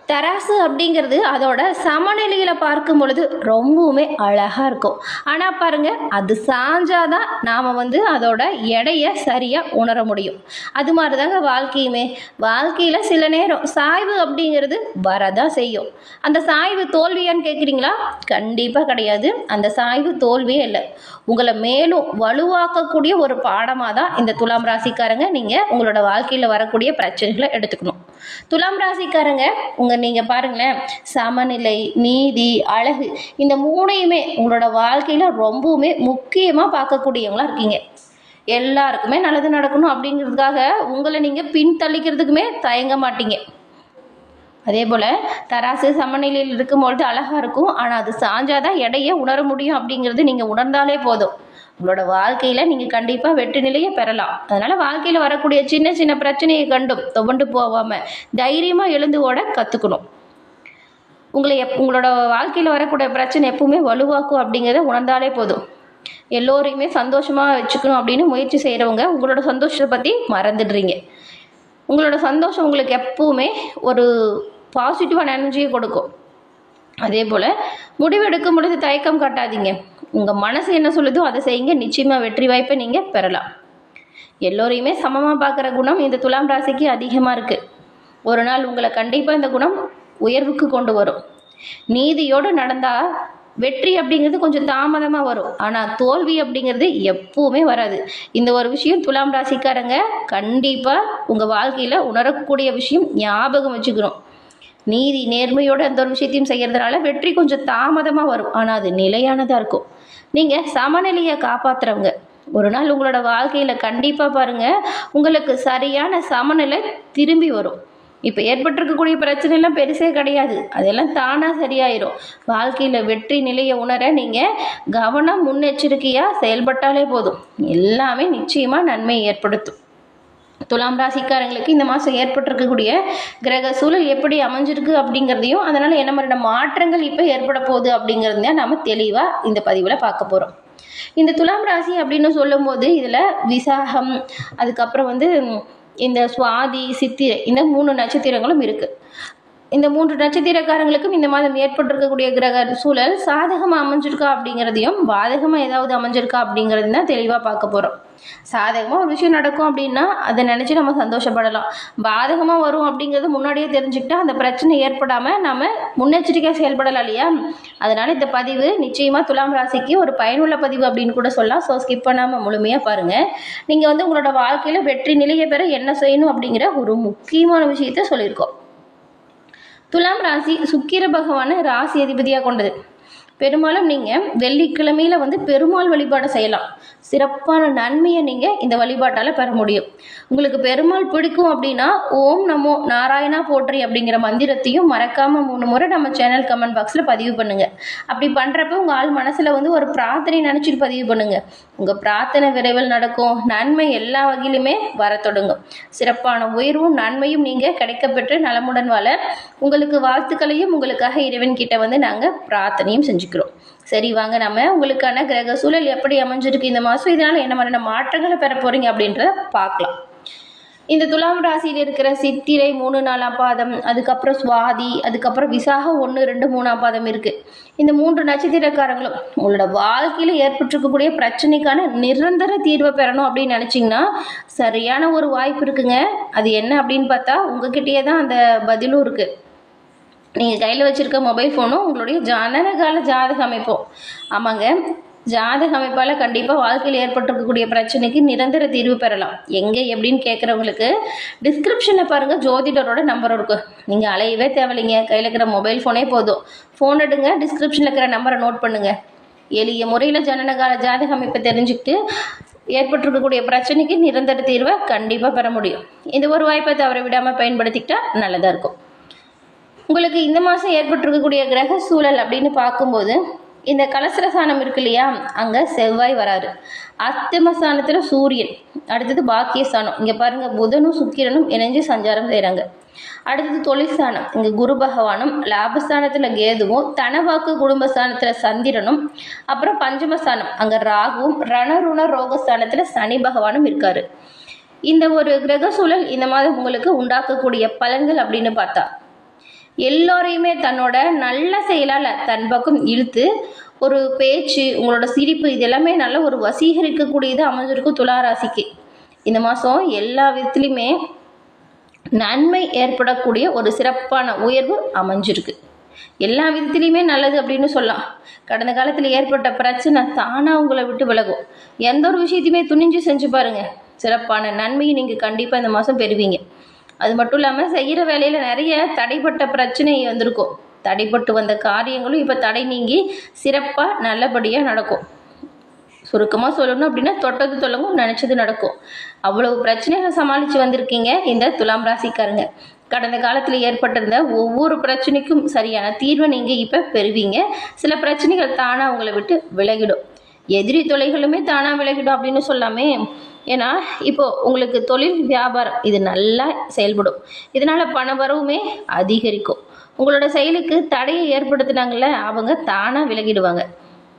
தராசு அப்படிங்கிறது அதோட சமநிலையில் பார்க்கும் பொழுது ரொம்பவுமே அழகாக இருக்கும். ஆனால் பாருங்கள், அது சாஞ்சாதான் நாம் அதோட எடையை சரியாக உணர முடியும். அது மாதிரி தாங்க வாழ்க்கையுமே. வாழ்க்கையில் சில நேரம் சாய்வு அப்படிங்கிறது வரதான் செய்யும். அந்த சாய்வு தோல்வியான்னு கேட்குறீங்களா? கண்டிப்பாக கிடையாது. அந்த சாய்வு தோல்வியே இல்லை, உங்களை மேலும் வலுவாக்கக்கூடிய ஒரு பாடமாக தான் இந்த துலாம் ராசிக்காரங்க நீங்கள் உங்களோட வாழ்க்கையில் வரக்கூடிய பிரச்சனைகளை எடுத்துக்கணும். துலாம் ராசிக்காரங்க நீங்கள் பாருங்களேன், சமநிலை, நீதி, அழகு, இந்த மூணையுமே உங்களோட வாழ்க்கையில் ரொம்பவுமே முக்கியமாக பார்க்கக்கூடியவங்களா இருக்கீங்க. எல்லாருக்குமே நல்லது நடக்கணும் அப்படிங்கிறதுக்காக உங்களை நீங்கள் பின்தள்ளிக்கிறதுக்குமே தயங்க மாட்டீங்க. அதே போல் தராசு சமநிலையில் இருக்கும்பொழுது அழகாக இருக்கும், ஆனால் அது சாஞ்சாதான் எடையை உணர முடியும் அப்படிங்கிறது நீங்கள் உணர்ந்தாலே போதும். உங்களோட வாழ்க்கையில் நீங்கள் கண்டிப்பாக வெற்றி நிலையை பெறலாம். அதனால் வாழ்க்கையில் வரக்கூடிய சின்ன சின்ன பிரச்சனையை கண்டும் துவண்டு போகாமல் தைரியமாக எழுந்து ஓட கற்றுக்கணும். உங்களோட வாழ்க்கையில் வரக்கூடிய பிரச்சனை எப்பவுமே வலுவாக்கும் அப்படிங்கிறத உணர்ந்தாலே போதும். எல்லோரையுமே சந்தோஷமாக வச்சுக்கணும் அப்படின்னு முயற்சி செய்கிறவங்க உங்களோட சந்தோஷத்தை பற்றி மறந்துடுறீங்க. உங்களோட சந்தோஷம் உங்களுக்கு எப்பவுமே ஒரு பாசிட்டிவான எனர்ஜியை கொடுக்கும். அதே போல் முடிவெடுக்கும் பொழுது தயக்கம் காட்டாதீங்க. உங்கள் மனசு என்ன சொல்லுதோ அதை செய்யுங்க. நிச்சயமாக வெற்றி வாய்ப்பை நீங்கள் பெறலாம். எல்லோரையுமே சமமாக பார்க்குற குணம் இந்த துலாம் ராசிக்கு அதிகமாக இருக்குது. ஒரு நாள் உங்களை கண்டிப்பாக இந்த குணம் உயர்வுக்கு கொண்டு வரும். நீதியோடு நடந்தால் வெற்றி அப்படிங்கிறது கொஞ்சம் தாமதமாக வரும், ஆனால் தோல்வி அப்படிங்கிறது எப்பவுமே வராது. இந்த ஒரு விஷயம் துலாம் ராசிக்காரங்க கண்டிப்பாக உங்கள் வாழ்க்கையில் உணரக்கூடிய விஷயம், ஞாபகம் வச்சுக்கணும். நீதி நேர்மையோடு அந்த ஒரு விஷயத்தையும் செய்கிறதுனால வெற்றி கொஞ்சம் தாமதமாக வரும், ஆனால் அது நிலையானதாக இருக்கும். நீங்கள் சமநிலையை காப்பாற்றுறவங்க ஒரு நாள் உங்களோட வாழ்க்கையில் கண்டிப்பாக பாருங்கள், உங்களுக்கு சரியான சமநிலை திரும்பி வரும். இப்போ ஏற்பட்டிருக்கக்கூடிய பிரச்சனைலாம் பெருசே கிடையாது, அதெல்லாம் தானாக சரியாயிரும். வாழ்க்கையில் வெற்றி நிலையை உணர நீங்கள் கவனம் முன்னெச்சரிக்கையாக செயல்பட்டாலே போதும், எல்லாமே நிச்சயமாக நன்மை ஏற்படுத்தும். துலாம் ராசிக்காரங்களுக்கு இந்த மாதம் ஏற்பட்டிருக்கக்கூடிய கிரக சூழல் எப்படி அமைஞ்சிருக்கு அப்படிங்கிறதையும், அதனால் என்ன மாதிரியான மாற்றங்கள் இப்போ ஏற்பட போகுது அப்படிங்கிறதையும் நாம் தெளிவாக இந்த பதிவில் பார்க்க போகிறோம். இந்த துலாம் ராசி அப்படின்னு சொல்லும்போது இதில் விசாகம், அதுக்கப்புறம் இந்த சுவாதி, சித்திரை, இந்த 3 நட்சத்திரங்களும் இருக்குது. இந்த 3 நட்சத்திரக்காரங்களுக்கும் இந்த மாதம் ஏற்பட்டிருக்கக்கூடிய கிரக சூழல் சாதகமாக அமைஞ்சிருக்கா அப்படிங்கிறதையும், பாதகமாக ஏதாவது அமைஞ்சிருக்கா அப்படிங்கிறதையும் தான் தெளிவாக பார்க்க போகிறோம். சாதகமாக ஒரு விஷயம் நடக்கும் அப்படின்னா அதை நினச்சி நம்ம சந்தோஷப்படலாம். பாதகமாக வரும் அப்படிங்கிறது முன்னாடியே தெரிஞ்சுக்கிட்டா அந்த பிரச்சனை ஏற்படாமல் நம்ம முன்னெச்சரிக்கையாக செயல்படலாம் இல்லையா? அதனால் இந்த பதிவு நிச்சயமாக துலாம் ராசிக்கு ஒரு பயனுள்ள பதிவு அப்படின்னு கூட சொல்லலாம். ஸோ ஸ்கிப் பண்ணாமல் முழுமையாக பாருங்கள். நீங்கள் உங்களோட வாழ்க்கையில் வெற்றி நிலையை பெற என்ன செய்யணும் அப்படிங்கிற ஒரு முக்கியமான விஷயத்த சொல்லியிருக்கோம். துலாம் ராசி சுக்கிர பகவானை ராசி அதிபதியாக கொண்டது. பெரும்பாலும் நீங்கள் வெள்ளிக்கிழமையில் பெருமாள் வழிபாடு செய்யலாம். சிறப்பான நன்மையை நீங்கள் இந்த வழிபாட்டால் பெற முடியும். உங்களுக்கு பெருமாள் பிடிக்கும் அப்படின்னா ஓம் நமோ நாராயணா போற்றி அப்படிங்கிற மந்திரத்தையும் மறக்காமல் 3 முறை நம்ம சேனல் கமெண்ட் பாக்ஸில் பதிவு பண்ணுங்கள். அப்படி பண்ணுறப்ப உங்கள் ஆள் மனசில் ஒரு பிரார்த்தனை நினச்சிட்டு பதிவு பண்ணுங்கள். உங்கள் பிரார்த்தனை விரைவில் நடக்கும். நன்மை எல்லா வகையிலுமே வர தொடங்கும். சிறப்பான உயர்வும் நன்மையும் நீங்கள் கிடைக்கப்பெற்று நலமுடன் வாழ உங்களுக்கு வாழ்த்துக்களையும் உங்களுக்காக இறைவன் கிட்ட நாங்கள் பிரார்த்தனையும் செஞ்சுக்கிறோம். சரி, வாங்க நம்ம உங்களுக்கான கிரக சூழல் எப்படி அமைஞ்சிருக்கு இந்த மாதம், இதனால் என்ன மாதிரியான மாற்றங்களை பெற போகிறீங்க அப்படின்றத பார்க்கலாம். இந்த துலாம் ராசியில் இருக்கிற சித்திரை 3, 4ஆம் பாதம், அதுக்கப்புறம் சுவாதி, அதுக்கப்புறம் விசாகம் 1, 2, 3ஆம் பாதம் இருக்குது. இந்த 3 நட்சத்திரக்காரங்களும் உங்களோட வாழ்க்கையில் ஏற்பட்டிருக்கக்கூடிய பிரச்சனைக்கான நிரந்தர தீர்வை பெறணும் அப்படின்னு நினச்சிங்கன்னா சரியான ஒரு வாய்ப்பு இருக்குங்க. அது என்ன அப்படின்னு பார்த்தா உங்ககிட்டயே தான் அந்த பதிலும் இருக்குது. நீங்கள் கையில் வச்சுருக்க மொபைல் ஃபோனும் உங்களுடைய ஜனனகால ஜாதக அமைப்போம். ஆமாங்க, ஜாதக அமைப்பால் கண்டிப்பாக வாழ்க்கையில் ஏற்பட்டிருக்கக்கூடிய பிரச்சனைக்கு நிரந்தர தீர்வு பெறலாம். எங்கே எப்படின்னு கேட்குறவங்களுக்கு டிஸ்கிரிப்ஷனில் பாருங்கள், ஜோதிடரோட நம்பர் இருக்குது. நீங்கள் அலையவே தேவையில்லைங்க, கையில் இருக்கிற மொபைல் ஃபோனே போதும். ஃபோன் எடுங்க, டிஸ்கிரிப்ஷனில் இருக்கிற நம்பரை நோட் பண்ணுங்கள். எளிய முறையில் ஜனனகால ஜாதக அமைப்பை தெரிஞ்சுக்கிட்டு ஏற்பட்டிருக்கக்கூடிய பிரச்சனைக்கு நிரந்தர தீர்வை கண்டிப்பாக பெற முடியும். இந்த ஒரு வாய்ப்பை தவற விடாமல் பயன்படுத்திக்கிட்டா நல்லதாக இருக்கும். உங்களுக்கு இந்த மாதம் ஏற்பட்டிருக்கக்கூடிய கிரக சூழல் அப்படின்னு பார்க்கும்போது இந்த கலசரசானம் இருக்கு இல்லையா, அங்கே செவ்வாய் வராரு. அஸ்தமஸ்தானத்தில் சூரியன், அடுத்தது பாக்கியஸ்தானம், இங்கே பாருங்கள் புதனும் சுக்கிரனும் இணைஞ்சு சஞ்சாரம் செய்கிறாங்க. அடுத்தது தொழில்ஸ்தானம், இங்கே குரு பகவானும், லாபஸ்தானத்தில் கேதுவும், தனவாக்கு குடும்பஸ்தானத்தில் சந்திரனும், அப்புறம் பஞ்சமஸ்தானம் அங்கே ராகுவும், ரணருண ரோகஸ்தானத்தில் சனி பகவானும் இருக்காரு. இந்த ஒரு கிரக சூழல் இந்த மாதம் உங்களுக்கு உண்டாக்கக்கூடிய பலன்கள் அப்படின்னு பார்த்தா எல்லோரையுமே தன்னோட நல்ல செயலால் தன் பக்கம் இழுத்து ஒரு பேச்சு, உங்களோட சிரிப்பு, இது எல்லாமே நல்ல ஒரு வசீகரிக்கக்கூடியது அமைஞ்சிருக்கும் துளாராசிக்கு. இந்த மாதம் எல்லா விதத்துலையுமே நன்மை ஏற்படக்கூடிய ஒரு சிறப்பான உயர்வு அமைஞ்சிருக்கு. எல்லா விதத்துலேயுமே நல்லது அப்படின்னு சொல்லலாம். கடந்த காலத்தில் ஏற்பட்ட பிரச்சனை தானாக உங்களை விட்டு விலகும். எந்த ஒரு விஷயத்தையுமே துணிஞ்சு செஞ்சு பாருங்கள், சிறப்பான நன்மையை நீங்கள் கண்டிப்பாக இந்த மாதம் பெறுவீங்க. அது மட்டும் இல்லாமல் செய்கிற வேலையில் நிறைய தடைப்பட்ட பிரச்சனை வந்திருக்கும். தடைப்பட்டு வந்த காரியங்களும் இப்போ தடை நீங்கி சிறப்பாக நல்லபடியாக நடக்கும். சுருக்கமாக சொல்லணும் அப்படின்னா தொட்டது தொல்லவும் நினச்சது நடக்கும். அவ்வளவு பிரச்சனைகளை சமாளித்து வந்திருக்கீங்க இந்த துலாம் ராசிக்காரங்க. கடந்த காலத்தில் ஏற்பட்டிருந்த ஒவ்வொரு பிரச்சனைக்கும் சரியான தீர்வை நீங்கள் இப்போ பெறுவீங்க. சில பிரச்சனைகள் தானாக உங்களை விட்டு விலகிடும். எதிரி தொலைகளுமே தானாக விலகிடும் அப்படின்னு சொல்லாமே. ஏன்னா இப்போது உங்களுக்கு தொழில் வியாபாரம் இது நல்லா செயல்படும். இதனால் பண வரவுமே அதிகரிக்கும். உங்களோட செயலுக்கு தடையை ஏற்படுத்தினாங்கள அவங்க தானாக விலகிடுவாங்க.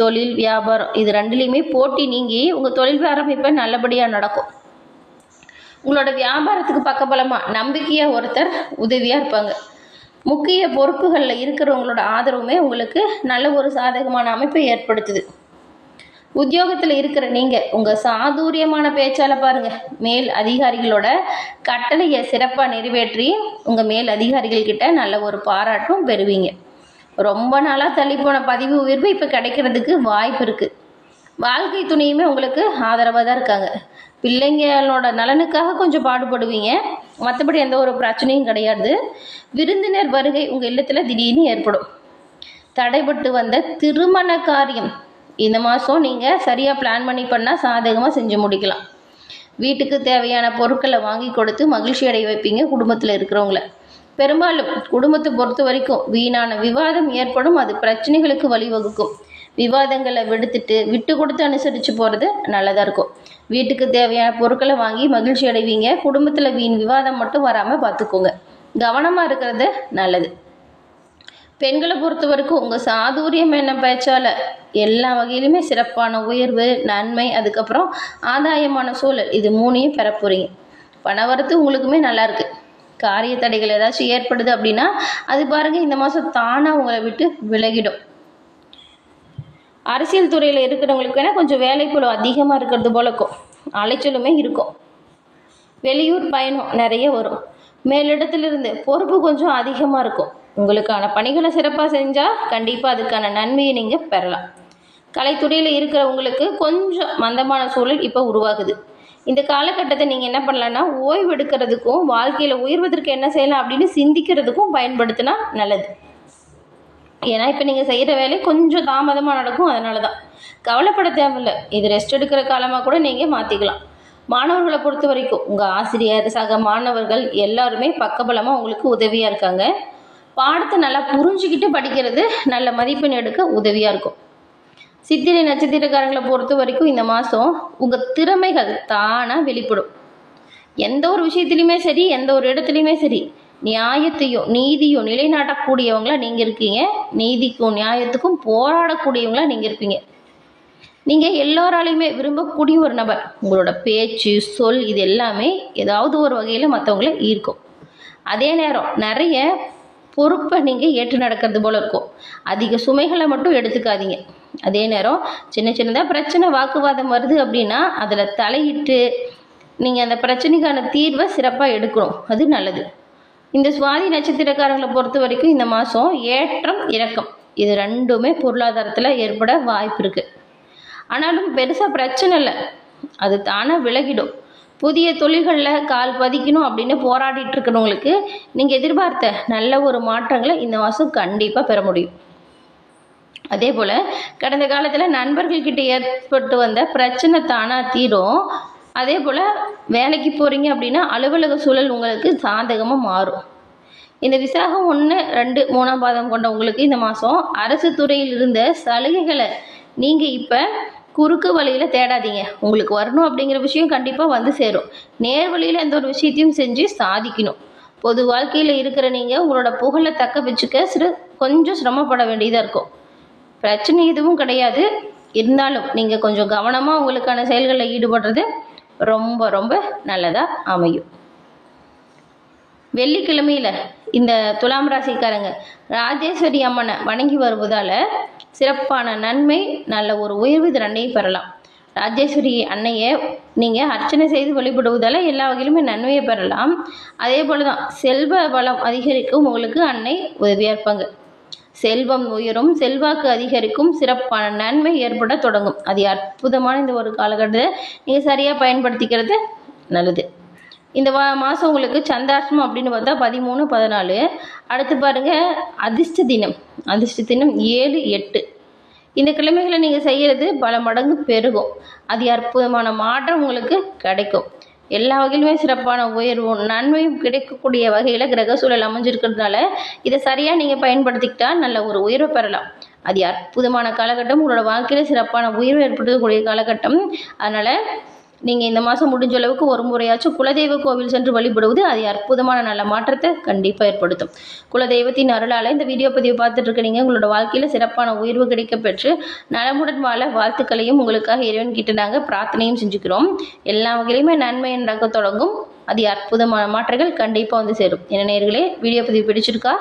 தொழில் வியாபாரம் இது ரெண்டுலேயுமே போட்டி நீங்கி உங்கள் தொழில் வியாபாரம் இப்போ நல்லபடியாக நடக்கும். உங்களோட வியாபாரத்துக்கு பக்கபலமாக நம்பிக்கையாக ஒருத்தர் உதவியாக இருப்பாங்க. முக்கிய பொறுப்புகளில் இருக்கிறவங்களோட ஆதரவுமே உங்களுக்கு நல்ல ஒரு சாதகமான அமைப்பை ஏற்படுத்துது. உத்தியோகத்தில் இருக்கிற நீங்கள் உங்கள் சாதுரியமான பேச்சால் பாருங்கள், மேல் அதிகாரிகளோட கட்டளையை சிறப்பாக நிறைவேற்றி உங்கள் மேல் அதிகாரிகள்கிட்ட நல்ல ஒரு பாராட்டும் பெறுவீங்க. ரொம்ப நாளாக தள்ளி போன பதிவு உயர்வு இப்போ கிடைக்கிறதுக்கு வாய்ப்பு இருக்குது. வாழ்க்கை துணையுமே உங்களுக்கு ஆதரவாக தான் இருக்காங்க. பிள்ளைங்களோட நலனுக்காக கொஞ்சம் பாடுபடுவீங்க. மற்றபடி எந்த ஒரு பிரச்சனையும் கிடையாது. விருந்தினர் வருகை உங்கள் இல்லத்தில் திடீர்னு ஏற்படும். தடைபட்டு வந்த திருமண காரியம் இந்த மாதம் நீங்கள் சரியாக பிளான் பண்ணி பண்ணால் சாதகமாக செஞ்சு முடிக்கலாம். வீட்டுக்கு தேவையான பொருட்களை வாங்கி கொடுத்து மகிழ்ச்சி அடைய வைப்பீங்க குடும்பத்தில் இருக்கிறவங்கள. பெரும்பாலும் குடும்பத்தை பொறுத்த வரைக்கும் வீணான விவாதம் ஏற்படும். அது பிரச்சனைகளுக்கு வழிவகுக்கும். விவாதங்களை விட்டு கொடுத்து அனுசரித்து போகிறது நல்லதாக இருக்கும். வீட்டுக்கு தேவையான பொருட்களை வாங்கி மகிழ்ச்சி அடைவீங்க. குடும்பத்தில் வீண் விவாதம் மட்டும் வராமல் பார்த்துக்கோங்க. கவனமாக இருக்கிறது நல்லது. பெண்களை பொறுத்த வரைக்கும் உங்கள் சாதுரியம் என்ன பேச்சால் எல்லா வகையிலுமே சிறப்பான உயர்வு, நன்மை, அதுக்கப்புறம் ஆதாயமான சூழல், இது மூணையும் பெற போகிறீங்க. பணவரத்து உங்களுக்குமே நல்லா இருக்குது. காரிய தடைகள் ஏதாச்சும் ஏற்படுது அப்படின்னா அது பாருங்கள் இந்த மாதம் தானாக உங்களை விட்டு விலகிடும். அரசியல் துறையில் இருக்கிறவங்களுக்கு வேணால் கொஞ்சம் வேலைப்பளு அதிகமாக இருக்கிறது போல இருக்கும். அலைச்சலுமே இருக்கும். வெளியூர் பயணம் நிறைய வரும். மேலிடத்திலிருந்து பொறுப்பு கொஞ்சம் அதிகமாக இருக்கும். உங்களுக்கான பணிகளை சிறப்பாக செஞ்சால் கண்டிப்பாக அதுக்கான நன்மையை நீங்கள் பெறலாம். கலைத்துறையில் இருக்கிறவங்களுக்கு கொஞ்சம் மந்தமான சூழல் இப்போ உருவாகுது. இந்த காலகட்டத்தை நீங்கள் என்ன பண்ணலான்னா ஓய்வு எடுக்கிறதுக்கும் வாழ்க்கையில் உயர்வதற்கு என்ன செய்யலாம் அப்படின்னு சிந்திக்கிறதுக்கும் பயன்படுத்தினா நல்லது. ஏன்னா இப்போ நீங்கள் செய்கிற வேலை கொஞ்சம் தாமதமாக நடக்கும். அதனால தான் கவலைப்பட தேவையில்லை. இது ரெஸ்ட் எடுக்கிற காலமாக கூட நீங்கள் மாற்றிக்கலாம். மாணவர்களை பொறுத்த வரைக்கும் உங்கள் ஆசிரியர், சக மாணவர்கள் எல்லாருமே பக்கபலமாக உங்களுக்கு உதவியாக இருக்காங்க. பாடத்தை நல்லா புரிஞ்சுக்கிட்டு படிக்கிறது நல்ல மதிப்பெண் எடுக்க உதவியாக இருக்கும். சித்திரை நட்சத்திரக்காரங்களை பொறுத்த வரைக்கும் இந்த மாதம் உங்கள் திறமைகள் தானாக வெளிப்படும். எந்த ஒரு விஷயத்துலையுமே சரி, எந்த ஒரு இடத்துலையுமே சரி, நியாயத்தையும் நீதியும் நிலைநாட்டக்கூடியவங்களா நீங்கள் இருக்கீங்க. நீதிக்கும் நியாயத்துக்கும் போராடக்கூடியவங்களா நீங்கள் இருப்பீங்க. நீங்கள் எல்லோராலையுமே விரும்பக்கூடிய ஒரு நபர். உங்களோட பேச்சு, சொல் இது எல்லாமே ஏதாவது ஒரு வகையில் மற்றவங்கள ஈர்க்கும். அதே நேரம் நிறைய பொறுப்பை நீங்கள் ஏற்று நடக்கிறது போல் இருக்கும். அதிக சுமைகளை மட்டும் எடுத்துக்காதீங்க. அதே நேரம் சின்ன சின்னதாக பிரச்சனை, வாக்குவாதம் வருது அப்படின்னா அதில் தலையிட்டு நீங்கள் அந்த பிரச்சனைக்கான தீர்வை சிறப்பாக எடுக்கணும். அது நல்லது. இந்த சுவாதி நட்சத்திரக்காரங்களை பொறுத்த வரைக்கும் இந்த மாதம் ஏற்றம் இறக்கம் இது ரெண்டுமே பொருளாதாரத்தில் ஏற்பட வாய்ப்பு இருக்குது. ஆனாலும் பெருசாக பிரச்சனை இல்லை, அது தானாக விலகிடும். புதிய தொழில்களில் கால் பதிக்கணும் அப்படின்னு போராடிட்டு இருக்கிறவங்களுக்கு நீங்கள் எதிர்பார்த்த நல்ல ஒரு மாற்றங்களை இந்த மாதம் கண்டிப்பாக பெற முடியும். அதே போல் கடந்த காலத்தில் நண்பர்கள்கிட்ட ஏற்பட்டு வந்த பிரச்சனை தானாக தீரும். அதே போல் வேலைக்கு போகிறீங்க அப்படின்னா அலுவலக சூழல் உங்களுக்கு சாதகமாக மாறும். இந்த விசாகம் 1, 2, 3ஆம் பாதம் கொண்ட உங்களுக்கு இந்த மாதம் அரசு துறையில் இருந்த சலுகைகளை நீங்கள் இப்போ குறுக்கு வழியில் தேடாதீங்க. உங்களுக்கு வரணும் அப்படிங்கிற விஷயம் கண்டிப்பாக வந்து சேரும். நேர் வழியில் எந்த ஒரு விஷயத்தையும் செஞ்சு சாதிக்கணும். பொது வாழ்க்கையில் இருக்கிற நீங்கள் உங்களோட புகழை தக்க வச்சுக்க கொஞ்சம் சிரமப்பட வேண்டியதாக இருக்கும். பிரச்சனை எதுவும் கிடையாது. இருந்தாலும் நீங்கள் கொஞ்சம் கவனமாக உங்களுக்கான செயல்களில் ஈடுபடுறது ரொம்ப ரொம்ப நல்லதாக அமையும். வெள்ளிக்கிழமையில் இந்த துலாம் ராசிக்காரங்க ராஜேஸ்வரி அம்மனை வணங்கி வருவதால் சிறப்பான நன்மை, நல்ல ஒரு உயர்வு இது ரெண்டையும் பெறலாம். ராஜேஸ்வரி அன்னையை நீங்கள் அர்ச்சனை செய்து வழிபடுவதால் எல்லா வகையிலுமே நன்மையை பெறலாம். அதே போல் தான் செல்வ வளம் அதிகரிக்கும் உங்களுக்கு அன்னை உதவியாக இருப்பாங்க. செல்வம் உயரும், செல்வாக்கு அதிகரிக்கும், சிறப்பான நன்மை ஏற்பட தொடங்கும். அது அற்புதமான இந்த ஒரு காலகட்டத்தை நீங்கள் சரியாக பயன்படுத்திக்கிறது நல்லது. இந்த மாதம் உங்களுக்கு சந்தாஷ்டமம் அப்படின்னு பார்த்தா 13, 14. அடுத்து பாருங்கள் அதிர்ஷ்ட தினம். அதிர்ஷ்ட தினம் 7, 8. இந்த கிழமைகளை நீங்கள் செய்கிறது பல மடங்கு பெருகும். அது அற்புதமான மாற்றம் உங்களுக்கு கிடைக்கும். எல்லா வகையிலுமே சிறப்பான உயர்வும் நன்மையும் கிடைக்கக்கூடிய வகையில் கிரக சூழல் அமைஞ்சிருக்கிறதுனால இதை சரியாக நீங்கள் பயன்படுத்திக்கிட்டால் நல்ல ஒரு உயர்வை பெறலாம். அது அற்புதமான காலகட்டம். உங்களோட வாழ்க்கையில் சிறப்பான உயர்வு ஏற்படுத்தக்கூடிய காலகட்டம். அதனால் நீங்கள் இந்த மாதம் முடிஞ்ச அளவுக்கு ஒரு முறையாச்சும் குலதெய்வ கோவில் சென்று வழிபடுவது அது அற்புதமான நல்ல மாற்றத்தை கண்டிப்பாக ஏற்படுத்தும். குலதெய்வத்தின் அருளால் இந்த வீடியோ பதிவு பார்த்துட்டு இருக்கிறீங்க. உங்களோட வாழ்க்கையில் சிறப்பான உயர்வு கிடைக்க பெற்று நலமுடன் வாழ வாழ்த்துக்களையும் உங்களுக்காக இறைவன் கிட்ட நாங்கள் பிரார்த்தனையும் செஞ்சுக்கிறோம். எல்லா வகையிலுமே நன்மை நடக்க தொடங்கும். அது அற்புதமான மாற்றங்கள் கண்டிப்பாக வந்து சேரும். என்ன நேயர்களே, வீடியோ பதிவு பிடிச்சிருக்கா?